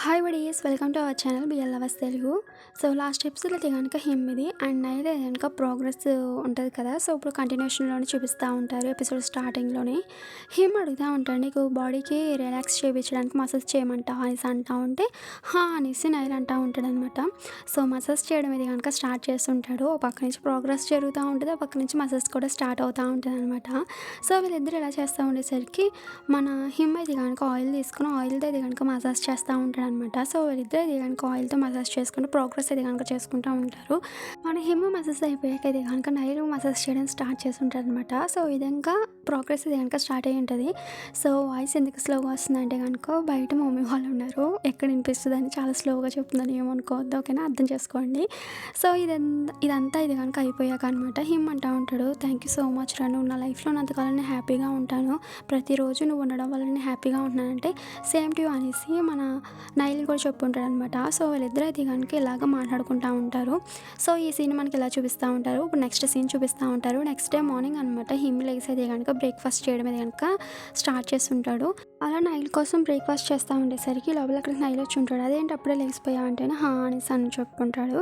Hi buddies, welcome to our channel BL lovers Telugu. So last ఎపిసోడ్లో అయితే కనుక him ఇది అండ్ నైట్ అయితే కనుక ప్రోగ్రెస్ ఉంటుంది కదా. సో ఇప్పుడు కంటిన్యూషన్లోనే చూపిస్తూ ఉంటారు ఎపిసోడ్ స్టార్టింగ్లోనే. హిమ్ అడుగుతూ ఉంటాడు, నీకు బాడీకి రిలాక్స్ చేయించడానికి మసాజ్ చేయమంటావా అనేసి అంటూ ఉంటే హా అనేసి నైల్ అంటూ ఉంటాడు అనమాట. సో మసాజ్ చేయడం ఇది కనుక స్టార్ట్ చేస్తుంటాడు. ఒక పక్క నుంచి ప్రోగ్రెస్ జరుగుతూ ఉంటుంది, ఒక పక్క నుంచి మసాజ్ కూడా స్టార్ట్ అవుతూ ఉంటుంది అనమాట. సో వీళ్ళిద్దరు ఇలా చేస్తూ ఉండేసరికి మన హిమ్ అయితే కనుక ఆయిల్ తీసుకుని ఆయిల్తో ఇది కనుక మసాజ్ చేస్తూ ఉంటాడు అనమాట. సో వీళ్ళిద్దరు ఇది కనుక ఆయిల్తో మసాజ్ చేసుకుంటూ ప్రోగ్రెస్ ఇది కనుక చేసుకుంటూ ఉంటారు. మన హిమ్ మసాజ్ అయిపోయాక ఇది కనుక నైల్ మసాజ్ చేయడం స్టార్ట్ చేస్తుంటారు అనమాట. సో ఈ విధంగా ప్రోగ్రెస్ ఇది కనుక స్టార్ట్ అయ్యి ఉంటుంది. సో వాయిస్ ఎందుకు స్లోగా వస్తుందంటే కనుక బయట మమ్మీ వాళ్ళు ఉన్నారు, ఎక్కడ వినిపిస్తుంది అని చాలా స్లోగా చెప్తుందని ఏమనుకోవద్దు, ఓకేనా, అర్థం చేసుకోండి. సో ఇదంతా ఇది కనుక అయిపోయాక అనమాట హిమ్ అంటూ ఉంటాడు, థ్యాంక్ యూ సో మచ్ రా, నువ్వు నా లైఫ్లో ఉన్నంతకాలం నేను హ్యాపీగా ఉంటాను, ప్రతిరోజు నువ్వు ఉండడం వల్ల నేను హ్యాపీగా ఉంటున్నానంటే సేమ్ టు అనేసి మన నైల్ కూడా చెప్పుకుంటాడు అనమాట. సో వీళ్ళిద్దరూ అయితే కనుక ఇలాగ మాట్లాడుకుంటూ ఉంటారు. సో ఈ సీన్ మనకి ఇలా చూపిస్తూ ఉంటారు. ఇప్పుడు నెక్స్ట్ సీన్ చూపిస్తూ ఉంటారు. నెక్స్ట్ డే మార్నింగ్ అనమాట హిమ్ లెగ్స్ అయితే కనుక బ్రేక్ఫాస్ట్ చేయడం అయితే కనుక స్టార్ట్ చేస్తుంటాడు. అలా నైల్ కోసం బ్రేక్ఫాస్ట్ చేస్తూ ఉండేసరికి లోపల అక్కడికి నైల్ వచ్చి ఉంటాడు. అదేంటి అప్పుడే లేచిపోయావు అంటేనే హా అనేసి అని చెప్పుకుంటాడు.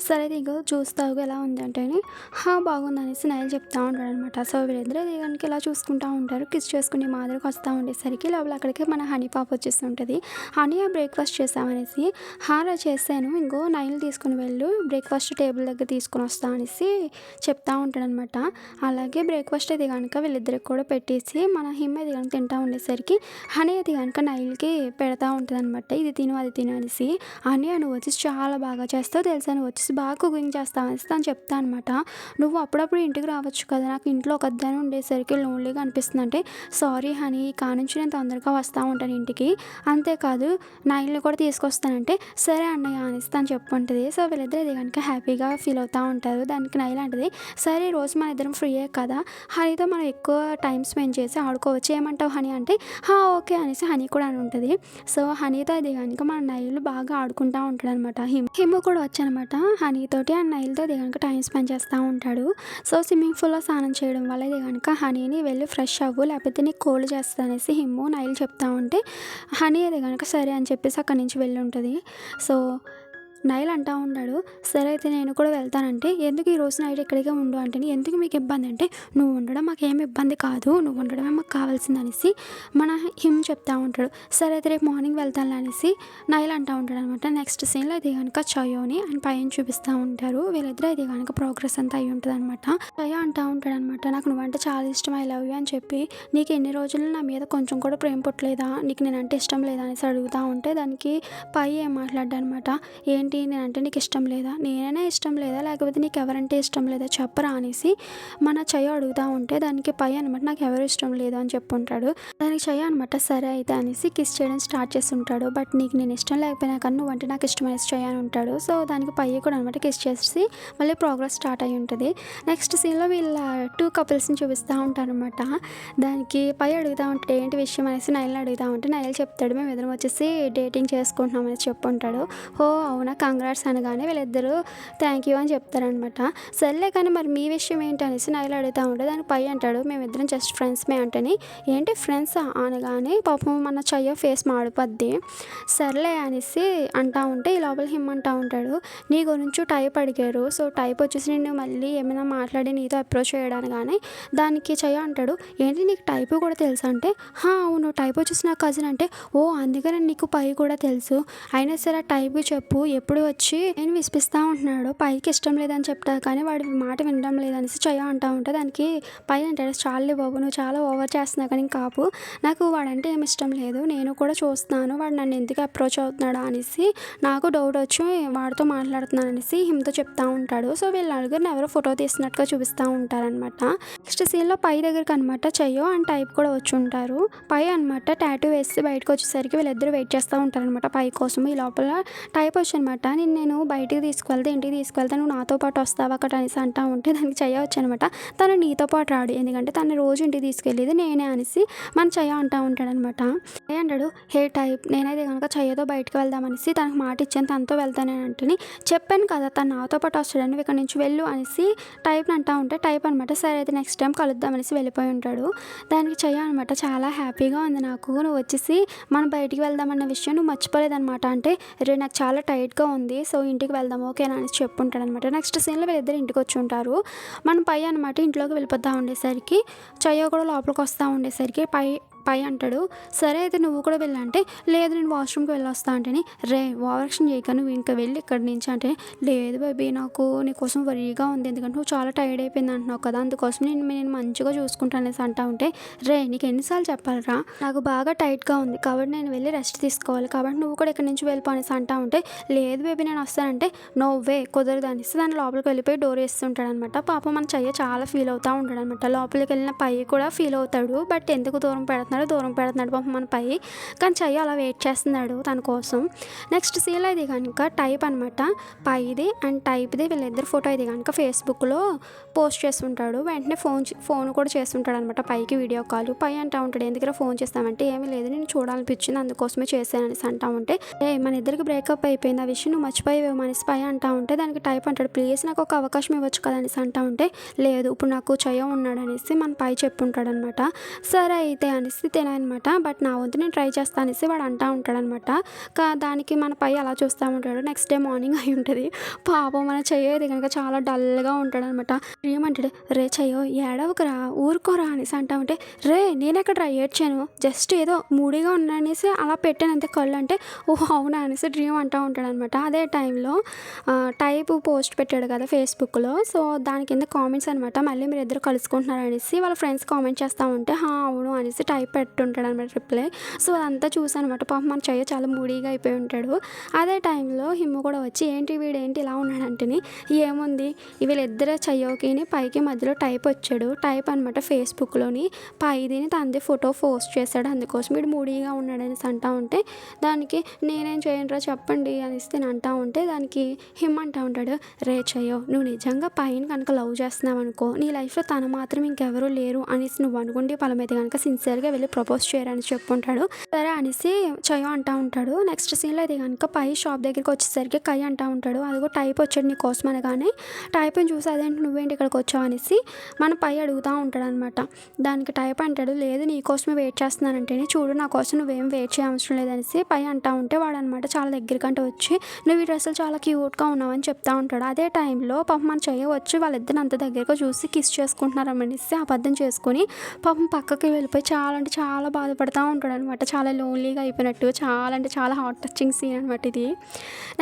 సరే ఇగో చూస్తావు ఎలా ఉంది అంటేనే హా బాగుంది అనేసి నైల్ చెప్తూ ఉంటాడు అనమాట. సో వీళ్ళిద్దరూ ఇది కనుక ఇలా చూసుకుంటూ ఉంటారు. కిస్ చేసుకునే మాదిరికి వస్తూ ఉండేసరికి లోపల అక్కడికి మన హనీ పాప వచ్చేస్తుంటుంది. హనీ బ్రేక్ఫాస్ట్ చేసామనేసి హారా చేశాను, ఇంకో నైల్ తీసుకుని వెళ్ళు బ్రేక్ఫాస్ట్ టేబుల్ దగ్గర తీసుకుని వస్తా అనేసి చెప్తా ఉంటాడనమాట. అలాగే బ్రేక్ఫాస్ట్ అది కనుక వీళ్ళిద్దరికి కూడా పెట్టేసి మన హిమ్ అది కనుక తింటూ ఉండేసరికి హనీ అది కనుక నైల్కి పెడతా ఉంటుంది అనమాట. ఇది తిను అది తిను అనేసి. హనీ నువ్వు వచ్చేసి చాలా బాగా చేస్తావు తెలుసా, నువ్వు వచ్చేసి బాగా కుకింగ్ చేస్తావు అనేసి తను చెప్తా అనమాట. నువ్వు అప్పుడప్పుడు ఇంటికి రావచ్చు కదా, నాకు ఇంట్లో ఒకదాన్ని ఉండేసరికి లోన్లీగా అనిపిస్తుంది అంటే సారీ హనీ, కానుంచి నేను తొందరగా వస్తూ ఉంటాను ఇంటికి, అంతేకాదు నైల్ని కూడా తీసుకొస్తానంటే సరే అన్నయ్య అనేసి తను చెప్పుంటుంది. సో వీళ్ళిద్దరు ఇది కనుక హ్యాపీగా ఫీల్ అవుతూ ఉంటారు. దానికి నైల్ అంటది, సరే రోజు మన ఇద్దరం ఫ్రీయే కదా, హనీతో మనం ఎక్కువ టైం స్పెండ్ చేసి ఆడుకోవచ్చు, ఏమంటావు హనీ అంటే హా ఓకే అనేసి హనీ కూడా అని ఉంటుంది. సో హనీతో ఇది కనుక మన నైల్ బాగా ఆడుకుంటూ ఉంటాడు అనమాట. హిమ్ కూడా వచ్చనమాట హనీతోటి అండ్ నైల్తో ఇది కనుక టైం స్పెండ్ చేస్తూ ఉంటాడు. సో స్విమ్మింగ్ పూల్లో స్నానం చేయడం వల్ల ఇది కనుక హనీని వెళ్ళి ఫ్రెష్ అవ్వు లేకపోతే నీకు కోల్డ్ చేస్తుంది అనేసి హిమ్ నైల్ చెప్తా ఉంటే హనీ అది కనుక సరే అని చెప్పేసి అక్కడి నుంచి వెళ్ళి ఉంటుంది. సో నైల్ అంటూ ఉన్నాడు, సరే అయితే నేను కూడా వెళ్తానంటే ఎందుకు ఈ రోజు నైట్ ఇక్కడికే ఉండు అంటే ఎందుకు మీకు ఇబ్బంది అంటే నువ్వు ఉండడం మాకేం ఇబ్బంది కాదు, నువ్వు ఉండడమే మాకు కావాల్సింది అనేసి మన హిమ్ చెప్తా ఉంటాడు. సరే అయితే రేపు మార్నింగ్ వెళ్తాను అనేసి నైల్ అంటూ ఉంటాడు అనమాట. నెక్స్ట్ సీన్లో ఇది కనుక చయోని అండ్ పైన చూపిస్తూ ఉంటారు. వీళ్ళిద్దరూ ఇది కనుక ప్రోగ్రెస్ అంతా అయి ఉంటుంది అనమాట. చయో అంటూ ఉంటాడు అనమాట, నాకు నువ్వంటే చాలా ఇష్టం, ఐ లవ్ యూ అని చెప్పి నీకు ఎన్ని రోజులు నా మీద కొంచెం కూడా ప్రేమ పుట్టలేదా, నీకు నేనంటే ఇష్టం లేదా అనేసి అడుగుతూ ఉంటే దానికి పై ఏం మాట్లాడ్డా అనమాట, ఏంటి నేనంటే నీకు ఇష్టం లేదా, నేనైనా ఇష్టం లేదా లేకపోతే నీకు ఎవరంటే ఇష్టం లేదా చెప్పరా అనేసి మన చయ్య అడుగుతూ ఉంటే దానికి పై అనమాట నాకు ఎవరు ఇష్టం లేదు అని చెప్పుంటాడు. దానికి చయ్య అనమాట సరే అయితే అనేసి కిస్ చేయడం స్టార్ట్ చేస్తుంటాడు. బట్ నీకు నేను ఇష్టం లేకపోయినా కానీ నువ్వంటే నాకు ఇష్టం అనేసి చయ్య అని ఉంటాడు. సో దానికి పై కూడా అనమాట కిస్ చేసి మళ్ళీ ప్రోగ్రెస్ స్టార్ట్ అయ్యి ఉంటుంది. నెక్స్ట్ సీన్లో వీళ్ళ టూ కపుల్స్ని చూపిస్తూ ఉంటారు అనమాట. దానికి పై అడుగుతూ ఉంటాడు ఏంటి విషయం అనేసి నైల్ని అడుగుతూ ఉంటే నైల్ చెప్తాడు మేము ఎదురు వచ్చేసి డేటింగ్ చేసుకుంటున్నాం అనేసి చెప్పుంటాడు. ఓ అవునా కంగ్రాట్స్ అనగానే వీళ్ళిద్దరూ థ్యాంక్ యూ అని చెప్తారనమాట. సర్లే కానీ మరి మీ విషయం ఏంటి అనేసి నైల్ అడుగుతూ ఉంటే దానికి పై అంటాడు మేమిద్దరం జస్ట్ ఫ్రెండ్స్మే అంటేని ఏంటి ఫ్రెండ్స్ అనగానే పాపం మన చయ్య ఫేస్ మాడిపోద్ది. సర్లే అనేసి అంటూ ఉంటే ఈ లోపల హిమ్ అంటూ ఉంటాడు నీ గురించి టైప్ అడిగారు, సో టైప్ వచ్చేసి నేను మళ్ళీ ఏమైనా మాట్లాడి నీతో అప్రోచ్ చేయడానికి కానీ దానికి చయ్య అంటాడు ఏంటి నీకు టైప్ కూడా తెలుసా అంటే హా అవును టైప్ వచ్చేసి నా కజిన్ అంటే ఓ అందుకని నీకు పై కూడా తెలుసు, అయినా సరే టైప్ చెప్పు ఎప్పుడు వచ్చి నేను విసిపిస్తూ ఉంటున్నాడు, పైకి ఇష్టం లేదని చెప్తా కానీ వాడి మాట వినడం లేదనేసి చయ్య అంటూ ఉంటే దానికి పై అంటాడు చాలే బాబు నువ్వు చాలా ఓవర్ చేస్తున్నావు కానీ కాపు, నాకు వాడంటే ఏమి ఇష్టం లేదు, నేను కూడా చూస్తున్నాను వాడు నన్ను ఎందుకు అప్రోచ్ అవుతున్నాడా అనేసి నాకు డౌట్ వచ్చి వాడితో మాట్లాడుతున్నాను అనేసి హిమ్తో చెప్తా ఉంటాడు. సో వీళ్ళ నలుగురిని ఎవరో ఫోటో తీసినట్టుగా చూపిస్తూ ఉంటారనమాట. నెక్స్ట్ సీన్లో పై దగ్గరికి అనమాట చయ్యో అండ్ టైప్ కూడా వచ్చి ఉంటారు. పై అనమాట టాటూ వేసి బయటకు వచ్చేసరికి వీళ్ళిద్దరూ వెయిట్ చేస్తూ ఉంటారనమాట పై కోసం. ఈ లోపల టైప్ వచ్చి అనమాట అనమాట. నేను బయటికి తీసుకువెళ్తే ఇంటికి తీసుకువెళ్తే నువ్వు నాతో పాటు వస్తావా అక్కడ అనేసి అంటా ఉంటే దానికి చెయ్య వచ్చనమాట. తను నీతో పాటు రాడు, ఎందుకంటే తను రోజు ఇంటికి తీసుకెళ్ళేది నేనే అనేసి మన చెయ్య అంటా ఉంటాడనమాట. చెయ్య అంటాడు, హే టైప్, నేనైతే కనుక చెయ్యతో బయటకు వెళ్దామనేసి తనకు మాట ఇచ్చాను, తనతో వెళ్తానని అంటే చెప్పాను కదా తను నాతో పాటు వస్తాడని, నువ్వు ఇక్కడ నుంచి వెళ్ళు అనేసి టైప్ని అంటా ఉంటే టైప్ అనమాట సరే అయితే నెక్స్ట్ టైం కలుద్దామనేసి వెళ్ళిపోయి ఉంటాడు. దానికి చెయ్య అనమాట చాలా హ్యాపీగా ఉంది నాకు, నువ్వు వచ్చేసి మనం బయటికి వెళ్దామన్న విషయం నువ్వు మర్చిపోలేదనమాట. అంటే రే నాకు చాలా టైట్గా ఉంది, సో ఇంటికి వెళ్దాం ఓకేనా అనేసి చెప్పుంటాడు అనమాట. నెక్స్ట్ సీన్లో వీళ్ళిద్దరు ఇంటికి వచ్చి ఉంటారు. మనం పై అనమాట ఇంట్లోకి వెళ్ళిపోతూ ఉండేసరికి చెయ్య కూడా లోపలికి వస్తూ ఉండేసరికి పై అంటాడు, సరే అయితే నువ్వు కూడా వెళ్ళంటే లేదు నేను వాష్రూమ్కి వెళ్ళొస్తా అంటేని, రే ఓవరాక్షన్ చేయక నువ్వు ఇంకా వెళ్ళి ఇక్కడి నుంచి అంటే, లేదు బేబీ నాకు నీకోసం వరీగా ఉంది, ఎందుకంటే నువ్వు చాలా టైర్డ్ అయిపోయింది అంటున్నావు కదా, అందుకోసం నేను మంచిగా చూసుకుంటాను అనేసి అంటా ఉంటే, రే నీకు ఎన్నిసార్లు చెప్పాలరా, నాకు బాగా టైట్గా ఉంది కాబట్టి నేను వెళ్ళి రెస్ట్ తీసుకోవాలి, కాబట్టి నువ్వు కూడా ఇక్కడి నుంచి వెళ్ళిపో అనేసి అంటా ఉంటే, లేదు బేబీ నేను వస్తానంటే, నో వే కుదరదు అనేసి దాన్ని లోపలికి వెళ్ళిపోయి డోర్ వేస్తుంటాడు అనమాట. పాపం మన చెయ్య చాలా ఫీల్ అవుతూ ఉంటాడు అనమాట. లోపలికి వెళ్ళిన పై కూడా ఫీల్ అవుతాడు, బట్ ఎందుకు దూరం పెడుతున్నాడు పాపం మన పై, కానీ చెయ్య అలా వెయిట్ చేస్తున్నాడు తన కోసం. నెక్స్ట్ సీన్లో ఇది కనుక టైప్ అనమాట, పైది అండ్ టైప్ది వీళ్ళిద్దరు ఫోటో ఇది కనుక ఫేస్బుక్లో పోస్ట్ చేస్తుంటాడు. వెంటనే ఫోన్ కూడా చేస్తుంటాడు అనమాట పైకి వీడియో కాల్. పై అంటా ఉంటాడు, ఎందుకు ఫోన్ చేస్తామంటే ఏమీ లేదు నేను చూడాలనిపించింది అందుకోసమే చేశాను అనేసి అంటా ఉంటే, మన ఇద్దరికి బ్రేకప్ అయిపోయింది ఆ విషయం నువ్వు మర్చిపోయావు అనేసి పై అంటా ఉంటే దానికి టైప్ అంటాడు, ప్లీజ్ నాకు ఒక అవకాశం ఇవ్వచ్చు కదా అనేసి అంటా ఉంటే, లేదు ఇప్పుడు నాకు చెయ్య ఉన్నాడు అనేసి మన పై చెప్పుంటాడు అనమాట. సరే అయితే అనేసి అనమాట, బట్ నా వంతు నేను ట్రై చేస్తాను అనేసి వాడు అంటా ఉంటాడనమాట. దానికి మన పై అలా చూస్తూ ఉంటాడు. నెక్స్ట్ డే మార్నింగ్ అయి ఉంటుంది. పాపం మన చెయ్యేది కనుక చాలా డల్గా ఉంటాడనమాట. ఏమంటాడు, రే చెయ్యో ఏడవకరా ఊరుకోరా అనేసి అంటా ఉంటే, రే నేను ఎక్కడ ఏడ్చాను జస్ట్ ఏదో మూడీగా ఉన్నా అనేసి అలా పెట్టాను అంతే కళ్ళు అంటే, ఓహ్ అవునా అనేసి డ్రీమ్ అంటూ ఉంటాడనమాట. అదే టైంలో టైప్ పోస్ట్ పెట్టాడు కదా ఫేస్బుక్లో, సో దాని కింద కామెంట్స్ అనమాట, మళ్ళీ మీరు ఇద్దరు కలుసుకుంటున్నారు అనేసి వాళ్ళ ఫ్రెండ్స్ కామెంట్ చేస్తూ ఉంటే అవును అనేసి టైప్ పెట్టుంటాడు అనమాట రిప్లై. సో అదంతా చూసాను అనమాట. పాపం మన చెయ్య చాలా మూడీగా అయిపోయి ఉంటాడు. అదే టైంలో హిమ్ము కూడా వచ్చి ఏంటి వీడేంటి ఇలా ఉన్నాడంటేని, ఏముంది వీళ్ళిద్దరే చెయ్యకి పైకి మధ్యలో టైప్ వచ్చాడు. టైప్ అనమాట ఫేస్బుక్లోని పైదిని తనది ఫోటో పోస్ట్ చేశాడు, అందుకోసం వీడు మూడీగా ఉన్నాడు అనేసి అంటా ఉంటే, దానికి నేనేం చేయనురా చెప్పండి అనేసి నేను అంటా ఉంటే దానికి హిమ్ అంటా ఉంటాడు, రే చెయ్యో నువ్వు నిజంగా పైన కనుక లవ్ చేస్తున్నావు అనుకో, నీ లైఫ్లో తను మాత్రం ఇంకెవరూ లేరు అనేసి నువ్వు అనుకుంటే పలం అయితే కనుక సిన్సియర్గా వెళ్ళి ప్రపోజ్ చేయరని చెప్పుంటాడు. సరే అనేసి చెయ్య అంటా ఉంటాడు. నెక్స్ట్ సీన్లో ఇది కనుక పై షాప్ దగ్గరికి వచ్చేసరికి కై అంటా ఉంటాడు, అదిగో టైప్ వచ్చాడు నీ కోసం అనగానే టైప్ని చూసి అదేంటి నువ్వేంటి ఇక్కడికి వచ్చావు అనేసి మన పై అడుగుతూ ఉంటాడు అనమాట. దానికి టైప్ అంటాడు, లేదు నీ కోసమే వెయిట్ చేస్తున్నానంటేనే, చూడు నా కోసం నువ్వేం వెయిట్ చేయవసరం లేదనేసి పై అంటా ఉంటే వాడు అనమాట చాలా దగ్గరికంటే వచ్చి నువ్వు ఈ డ్రెస్సులు చాలా క్యూట్గా ఉన్నావని చెప్తా ఉంటాడు. అదే టైంలో పాపం మన చెయ్య వచ్చి వాళ్ళిద్దరిని అంత దగ్గరగా చూసి కిస్ చేసుకుంటున్నారు అనేసి అబద్ధం చేసుకుని పాపం పక్కకి వెళ్ళిపోయి చాలా అంటే చాలా బాధపడుతూ ఉంటాడు అనమాట. చాలా లోన్లీగా అయిపోయినట్టు, చాలా అంటే చాలా హార్ట్ టచింగ్ సీన్ అనమాట ఇది.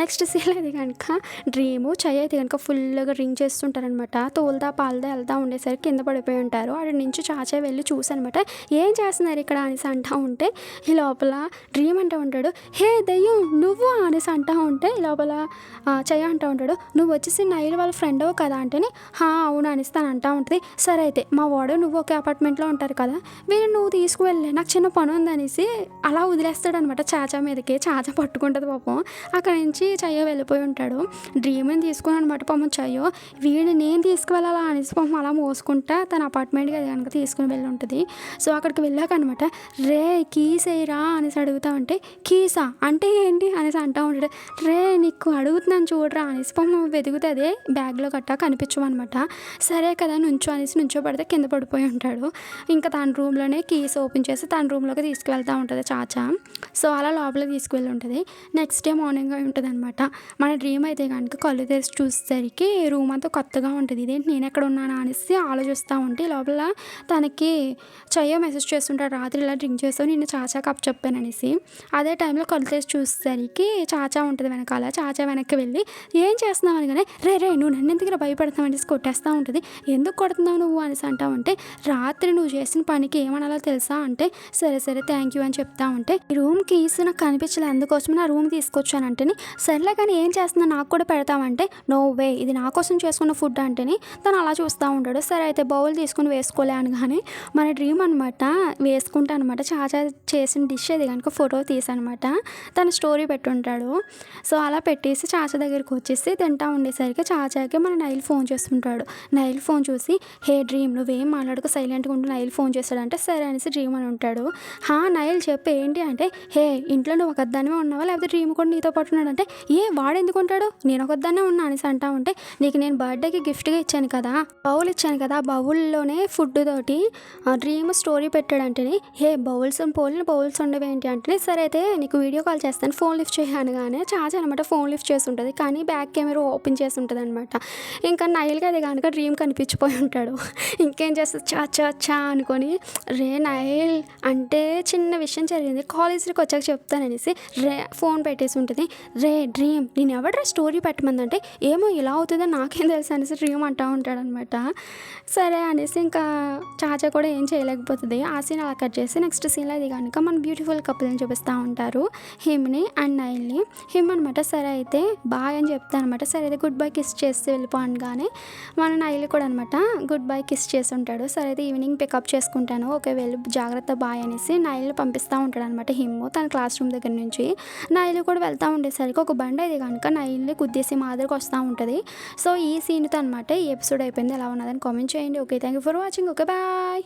నెక్స్ట్ సీన్ అయితే కనుక డ్రీము చెయ్య అయితే కనుక ఫుల్గా డ్రింక్ చేస్తుంటారనమాట. తోలుదా పాలదా వెళ్తూ ఉండేసరికి కింద పడిపోయి ఉంటారు. అక్కడి నుంచి చాచా వెళ్ళి చూసానమాట, ఏం చేస్తున్నారు ఇక్కడ అనేసి అంటూ ఉంటే ఈ లోపల డ్రీమ్ అంటూ ఉంటాడు, హే దయ్యం నువ్వు అనేసి అంటూ ఉంటే ఈ లోపల చెయ్య అంటూ ఉంటాడు, నువ్వు వచ్చేసి నైల్ వాళ్ళ ఫ్రెండ్ కదా అంటేని అవును అనేసి తను అంటూ ఉంటుంది. సరే అయితే మా వాడు నువ్వు ఒకే అపార్ట్మెంట్లో ఉంటారు కదా, వీళ్ళు నువ్వు తీసుకువెళ్ళే నాకు చిన్న పని ఉందనేసి అలా వదిలేస్తాడు అనమాట చాచా మీదకి. చాచా పట్టుకుంటుంది పాపం. అక్కడ నుంచి చెయ్య వెళ్ళిపోయి ఉంటాడు. డ్రీమ్ని తీసుకుని అనమాట పాపం చెయ్యో వీడిని నేను తీసుకువెళ్ళాలా అనేసి పాపం అలా మోసుకుంటా తన అపార్ట్మెంట్కి అది కనుక తీసుకుని వెళ్ళి ఉంటుంది. సో అక్కడికి వెళ్ళాక అనమాట, రే కీస్ వేయరా అనేసి అడుగుతా ఉంటే, కీసా అంటే ఏంటి అనేసి అంటూ ఉంటాడు. రే నీకు అడుగుతున్నాను చూడరా అనేసి పాపం వెతుకుతుంది బ్యాగ్లో గట్టా కనిపించమన్నమాట. సరే కదా నుంచో అనేసి నుంచోబడితే కింద పడిపోయి ఉంటాడు. ఇంకా తన రూమ్లోనే కీస్ ఓపెన్ చేసి తన రూమ్లోకి తీసుకువెళ్తూ ఉంటుంది చాచా. సో అలా లోపలికి తీసుకువెళ్ళి ఉంటుంది. నెక్స్ట్ డే మార్నింగ్ ఉంటుంది అనమాట. మన డ్రీమ్ అయితే కనుక కళ్ళు తెరిచి చూసేసరికి రూమ్ అంతా కొత్తగా ఉంటుంది. ఇదేంటి నేను ఎక్కడ ఉన్నానా అనేసి ఆలోచిస్తూ ఉంటే లోపల తనకి చెయ్య మెసేజ్ చేస్తుంటాడు, రాత్రి ఇలా డ్రింక్ చేస్తావు నేను చాచాకి అప్ చెప్పాను అనేసి. అదే టైంలో కళ్ళు తెరిచి చూసేసరికి చాచా ఉంటుంది వెనకాల. చాచా వెనక్కి వెళ్ళి ఏం చేస్తున్నావు అనగానే, రే నువ్వు నన్ను ఎందుకు భయపడతావు అనేసి కొట్టేస్తూ ఉంటుంది. ఎందుకు కొడుతున్నావు నువ్వు అనేసి అంటా ఉంటే, రాత్రి నువ్వు చేసిన పనికి ఏమనాలో తెలుసా అంటే సరే సరే థ్యాంక్ యూ అని చెప్తా ఉంటే ఈ రూమ్ కీస్ నాకు కనిపించలేదు, అందుకోసం నా రూమ్ తీసుకొచ్చానంటేని సర్లే కానీ ఏం చేస్తున్నా నాకు కూడా పెడతామంటే నో వే ఇది నా కోసం చేసుకున్న ఫుడ్ అంటేని తను అలా చూస్తూ ఉంటాడు. సరే అయితే బౌల్ తీసుకుని వేసుకోలే అనగానే మన డ్రీమ్ అనమాట వేసుకుంటా అనమాట చాచా చేసిన డిష్ అది కనుక ఫోటో తీసనమాట తను స్టోరీ పెట్టుంటాడు. సో అలా పెట్టేసి చాచా దగ్గరికి వచ్చేసి తింటా ఉండేసరికి చాచాకి మన నైల్ ఫోన్ చేస్తుంటాడు. నైల్ ఫోన్ చూసి హే డ్రీమ్ నువ్వేం మాట్లాడుకో సైలెంట్గా ఉంటూ నైల్ ఫోన్ చేస్తాడంటే సరే అనేసి డ్రీమ్ అని ఉంటాడు. నైల్ చెప్పి ఏంటి అంటే హే ఇంట్లో నువ్వు ఒకదానివే ఉన్నావా లేకపోతే డ్రీమ్ కూడా నీతో పాటు ఉన్నాడంటే ఏ వాడు ఎందుకు ఉంటాడు నేను ఒకదాన్నే ఉన్నా అనేసి అంటా ఉంటే నీకు నేను బర్త్డేకి గిఫ్ట్గా ఇచ్చాను కదా బౌల్ ఇచ్చాను కదా బౌల్లోనే ఫుడ్ తోటి డ్రీమ్ స్టోరీ పెట్టాడంటే హే బౌల్స్ పోలిన బౌల్స్ ఉండవు ఏంటి అంటే సరే అయితే నీకు వీడియో కాల్ చేస్తాను ఫోన్ లిఫ్ట్ చేయను కానీ చాచా అనమాట ఫోన్ లిఫ్ట్ చేసి ఉంటుంది కానీ బ్యాక్ కెమెరా ఓపెన్ చేసి ఉంటుంది అనమాట. ఇంకా నైల్కి అది కనుక డ్రీమ్ కనిపించిపోయి ఉంటాడు. ఇంకేం చేస్తుంది చా అనుకొని రే నైల్ అంటే చిన్న విషయం జరిగింది కాలేజీకి వచ్చాక చెప్తాననేసి ఫోన్ పెట్టేసి ఉంటుంది. రే డ్రీమ్ నేను ఎవడరా స్టోరీ పెట్టమందంటే ఏమో ఇలా అవుతుందో నాకేం తెలుసు అనేసి డ్రీమ్ అంటూ ఉంటాడనమాట. సరే అనేసి ఇంకా చాచా కూడా ఏం చేయలేకపోతుంది. ఆ సీన్ అలా కట్ చేసి నెక్స్ట్ సీన్లో అది కనుక మన బ్యూటిఫుల్ కపుల్ని చూపిస్తూ ఉంటారు హిమ్ని అండ్ నైల్ని. హిమ్ అనమాట సరే అయితే బాయ్ అని చెప్తాను అనమాట. సరే అయితే గుడ్ బై కిస్ చేసి వెళ్ళిపో అనగానే మన నైల్ కూడా అనమాట గుడ్ బై కిస్ చేసి ఉంటాడు. సరే అయితే ఈవినింగ్ పికప్ చేసుకుంటాను ఓకే వెళ్ళి జాగ్రత్త బాయ్ అనేసి నైల్ని పంపిస్తూ ఉంటాడు అనమాట హిమ్ తన క్లాస్ రూమ్ దగ్గర నుంచి. నైల్ కూడా వెళ్తూ ఉండేసరికి ఒక బండి అది కనుక నైల్ని గుద్దేసి మాదిరికి వస్తూ ఉంటుంది. సో ఈ సీన్తో అనమాట ఈ ఎపిసోడ్ అయిపోయింది. ఎలా ఉన్నదని కామెంట్ చేయండి. Okay thank you for watching okay bye.